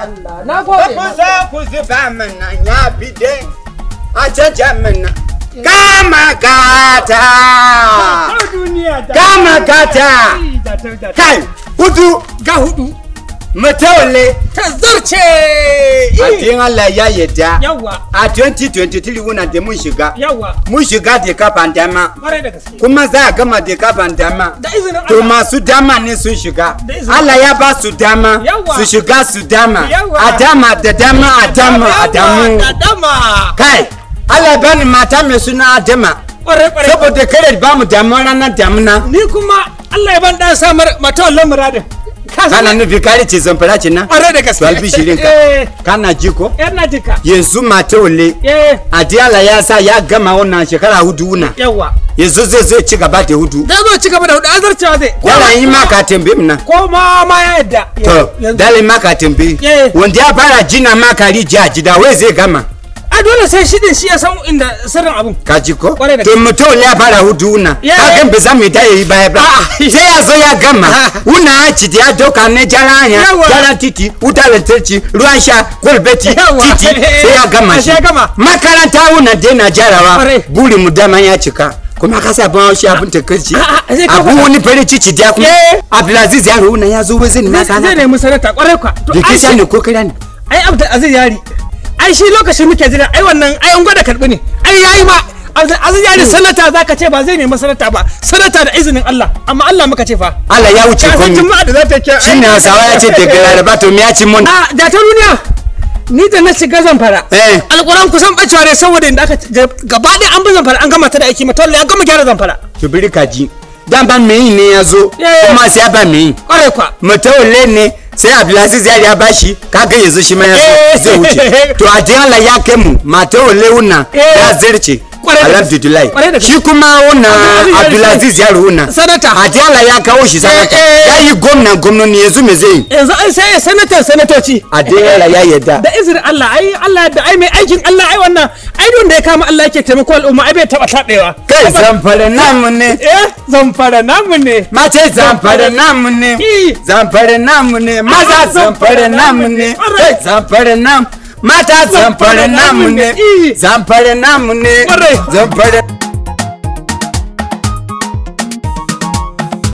Allah na gode ku zo ku zuba mana ya bide a caca mana kama gata kai hudu ga hudu matawale tazarce a tin Allah ya yadda yawa a 2023 wannan da mun shiga yawa mun shiga da kafan dama bare da gaske kuma za a gama da kafan dama da izinin to Allah masu dama ne sun shiga Allah ya ba su dama su shiga su dama a dama da dama a dama a damu kai Allah bani mata mai suna Adama saboda kare ba mu damuwa ranar damuna ni kuma Allah ya ban dan samar mata wallan muradin kana nufi kare ce zamfara ce na ƙwarai da gaske to albishirin ka kana ji ko na jika yanzu mata wale Allah ya sa ya gama wannan shekara hudu na yawa yanzu zai ci gaba da hudu da zo ci gaba da hudu azarcewa zai yana yi maka tambayi na ko ma ya yadda to dalin maka tambayi wanda ya fara jina maka rijiya jida wai zai gama a dole sai shi din shi ya san inda sirrin abun ka ji ko to mutum ya fara hudu na hakan bai zama da yayi baya ba sai ya zo ya gama una aci da doka ne jaranya jaran titi wuta lantarki ruwan sha kulbeti titi sai ya gama shi makaranta una dena jarawa buri mu dama ya cika kuma ka sa ban shi abun takeici abu wani fari cici da kuma Abdulaziz yaro una ya zo wazin na kana zai ne musarata kwarai kwa to ai sai ne ko kira ne ai Abdulaziz yari ai shi lokacin muke jira ai wannan ai an gwada karbi ne ai yayi ma aziya ne sanata zaka ce ba zai nemi sanata ba sanata da izinin Allah amma Allah muka ce fa Allah ya wuce komai juma'a da zata ke shine Hausawa ya ce daga Laraba to me ya ci mun da ta duniya ni da na shiga Zamfara alquran kusan bacewa ne saboda inda aka gaba ɗaya an bi Zamfara an gama ta da aiki mata ya gama gyara Zamfara to biri kaji dan ban me ne yazo kuma sai ba me kware kwa matawalle ne sai Abdulaziz ya bashi kaga yanzu shi ma yazo zai wuce to a Allah ya kai mu matawalle wannan ya zirce alhamdulillah shi kuma wannan Abdulaziz ya ruhuna sanata Allah ya kawo shi sanata yayi gwamnati yanzu me zai yanzu sai sanatoci Allah ya yadda da izinin Allah Allah da ai mai aikin Allah ai wannan ai don da ya kama Allah yake taimako al'umma ai bai taba tabewa kai Zamfara namu ne Zamfara namu ne mace Zamfara namu ne Zamfara namu ne maza Zamfara namu ne Zamfara namu mata Zamfara namu ne Zamfara namu ne Zamfara